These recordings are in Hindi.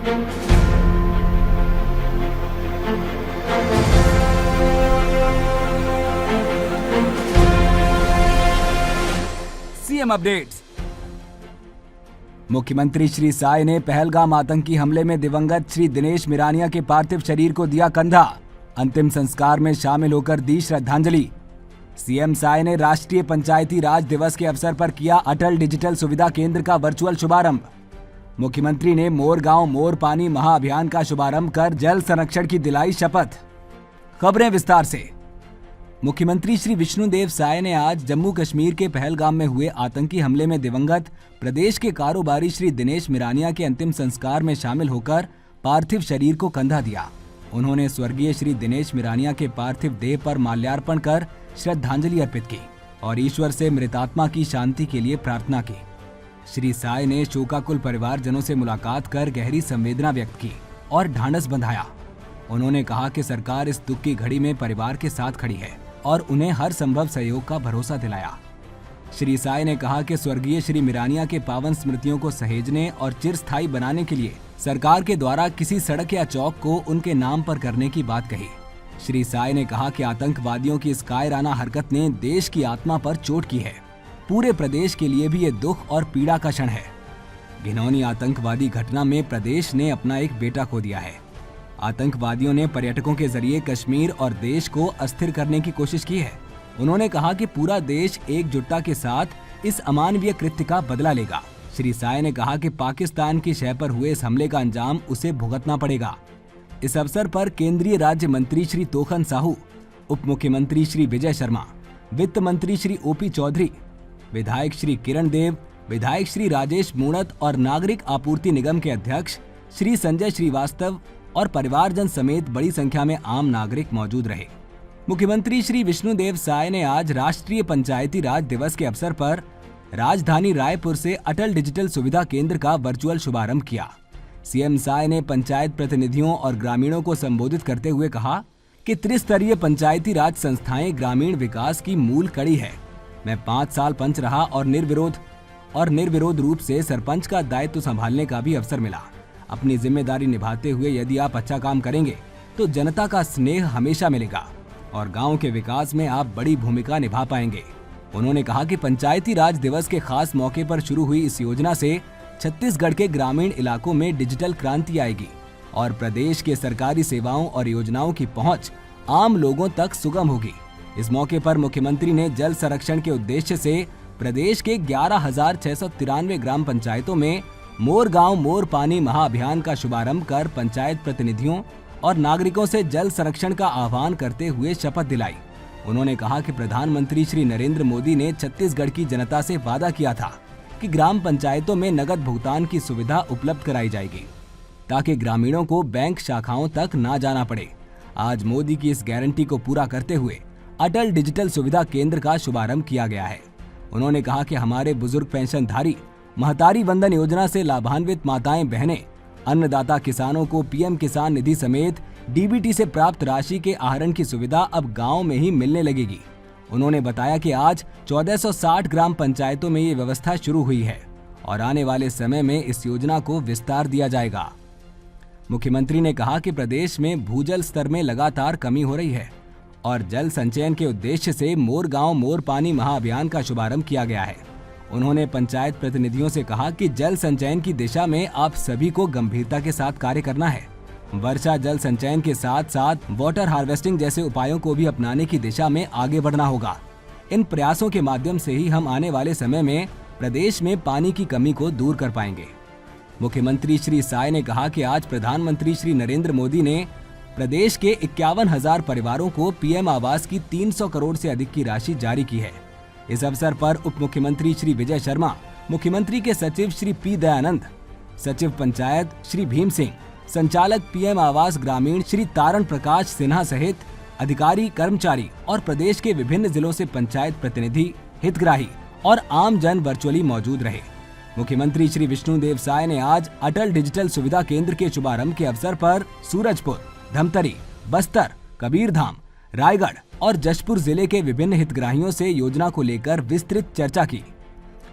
CM updates. मुख्यमंत्री श्री साय ने पहलगाम आतंकी हमले में दिवंगत श्री दिनेश मिरानिया के पार्थिव शरीर को दिया कंधा। अंतिम संस्कार में शामिल होकर दी श्रद्धांजलि। सीएम साय ने राष्ट्रीय पंचायती राज दिवस के अवसर पर किया अटल डिजिटल सुविधा केंद्र का वर्चुअल शुभारंभ। मुख्यमंत्री ने मोर गांव मोर पानी महाअभियान का शुभारंभ कर जल संरक्षण की दिलाई शपथ। खबरें विस्तार से। मुख्यमंत्री श्री विष्णुदेव साय ने आज जम्मू कश्मीर के पहलगाम में हुए आतंकी हमले में दिवंगत प्रदेश के कारोबारी श्री दिनेश मिरानिया के अंतिम संस्कार में शामिल होकर पार्थिव शरीर को कंधा दिया। उन्होंने स्वर्गीय श्री दिनेश मिरानिया के पार्थिव देह पर माल्यार्पण कर श्रद्धांजलि अर्पित की और ईश्वर से मृतात्मा की शांति के लिए प्रार्थना की। श्री साय ने शोकाकुल परिवारजनों से मुलाकात कर गहरी संवेदना व्यक्त की और ढांढस बंधाया। उन्होंने कहा कि सरकार इस दुख की घड़ी में परिवार के साथ खड़ी है और उन्हें हर संभव सहयोग का भरोसा दिलाया। श्री साय ने कहा कि स्वर्गीय श्री मिरानिया के पावन स्मृतियों को सहेजने और चिरस्थायी बनाने के लिए सरकार के द्वारा किसी सड़क या चौक को उनके नाम पर करने की बात कही। श्री साय ने कहा कि आतंकवादियों की इस कायराना हरकत ने देश की आत्मा पर चोट की है। पूरे प्रदेश के लिए भी ये दुख और पीड़ा का क्षण है। घिनौनी आतंकवादी घटना में प्रदेश ने अपना एक बेटा खो दिया है। आतंकवादियों ने पर्यटकों के जरिए कश्मीर और देश को अस्थिर करने की कोशिश की है। उन्होंने कहा कि पूरा देश एकजुटता के साथ इस अमानवीय कृत्य का बदला लेगा। श्री साय ने कहा कि पाकिस्तान की शह पर हुए इस हमले का अंजाम उसे भुगतना पड़ेगा। इस अवसर पर केंद्रीय राज्य मंत्री श्री तोखन साहू, उप मुख्यमंत्री श्री विजय शर्मा, वित्त मंत्री श्री ओपी चौधरी, विधायक श्री किरण देव, विधायक श्री राजेश मूणत और नागरिक आपूर्ति निगम के अध्यक्ष श्री संजय श्रीवास्तव और परिवारजन समेत बड़ी संख्या में आम नागरिक मौजूद रहे। मुख्यमंत्री श्री विष्णुदेव साय ने आज राष्ट्रीय पंचायती राज दिवस के अवसर पर राजधानी रायपुर से अटल डिजिटल सुविधा केंद्र का वर्चुअल शुभारंभ किया। सीएम साय ने पंचायत प्रतिनिधियों और ग्रामीणों को संबोधित करते हुए कहा कि त्रिस्तरीय पंचायती राज संस्थाएं ग्रामीण विकास की मूल कड़ी है। मैं 5 साल पंच रहा और निर्विरोध रूप से सरपंच का दायित्व संभालने का भी अवसर मिला। अपनी जिम्मेदारी निभाते हुए यदि आप अच्छा काम करेंगे तो जनता का स्नेह हमेशा मिलेगा और गांव के विकास में आप बड़ी भूमिका निभा पाएंगे। उन्होंने कहा कि पंचायती राज दिवस के खास मौके पर शुरू हुई इस योजना से छत्तीसगढ़ के ग्रामीण इलाकों में डिजिटल क्रांति आएगी और प्रदेश के सरकारी सेवाओं और योजनाओं की पहुंच आम लोगों तक सुगम होगी। इस मौके पर मुख्यमंत्री ने जल संरक्षण के उद्देश्य से प्रदेश के 11,693 ग्राम पंचायतों में मोर गांव मोर पानी महाअभियान का शुभारंभ कर पंचायत प्रतिनिधियों और नागरिकों से जल संरक्षण का आह्वान करते हुए शपथ दिलाई। उन्होंने कहा कि प्रधानमंत्री श्री नरेंद्र मोदी ने छत्तीसगढ़ की जनता से वादा किया था कि ग्राम पंचायतों में नगद भुगतान की सुविधा उपलब्ध कराई जाएगी ताकि ग्रामीणों को बैंक शाखाओं तक ना जाना पड़े। आज मोदी की इस गारंटी को पूरा करते हुए अटल डिजिटल सुविधा केंद्र का शुभारंभ किया गया है। उन्होंने कहा कि हमारे बुजुर्ग पेंशनधारी महतारी वंदन योजना से लाभान्वित माताएं बहनें, अन्नदाता किसानों को पीएम किसान निधि समेत डीबीटी से प्राप्त राशि के आहरण की सुविधा अब गांव में ही मिलने लगेगी। उन्होंने बताया कि आज 1460 ग्राम पंचायतों में ये व्यवस्था शुरू हुई है और आने वाले समय में इस योजना को विस्तार दिया जाएगा। मुख्यमंत्री ने कहा कि प्रदेश में भूजल स्तर में लगातार कमी हो रही है और जल संचयन के उद्देश्य से मोर गांव मोर पानी महाअभियान का शुभारंभ किया गया है। उन्होंने पंचायत प्रतिनिधियों से कहा कि जल संचयन की दिशा में आप सभी को गंभीरता के साथ कार्य करना है। वर्षा जल संचयन के साथ साथ वाटर हार्वेस्टिंग जैसे उपायों को भी अपनाने की दिशा में आगे बढ़ना होगा। इन प्रयासों के माध्यम से ही हम आने वाले समय में प्रदेश में पानी की कमी को दूर कर पाएंगे। मुख्यमंत्री श्री साय ने कहा कि आज प्रधानमंत्री श्री नरेंद्र मोदी ने प्रदेश के 51,000 परिवारों को पीएम आवास की 300 करोड़ से अधिक की राशि जारी की है। इस अवसर पर उप मुख्यमंत्री श्री विजय शर्मा, मुख्यमंत्री के सचिव श्री पी दयानंद, सचिव पंचायत श्री भीम सिंह, संचालक पीएम आवास ग्रामीण श्री तारण प्रकाश सिन्हा सहित अधिकारी, कर्मचारी और प्रदेश के विभिन्न जिलों से पंचायत प्रतिनिधि, हितग्राही और आम जन वर्चुअली मौजूद रहे। मुख्यमंत्री श्री विष्णुदेव साय ने आज अटल डिजिटल सुविधा केंद्र के शुभारंभ के अवसर पर सूरजपुर, धमतरी, बस्तर, कबीरधाम, रायगढ़ और जशपुर जिले के विभिन्न हितग्राहियों से योजना को लेकर विस्तृत चर्चा की।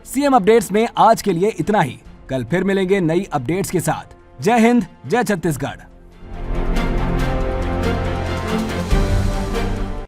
सीएम अपडेट्स में आज के लिए इतना ही। कल फिर मिलेंगे नई अपडेट्स के साथ। जय हिंद, जय छत्तीसगढ़।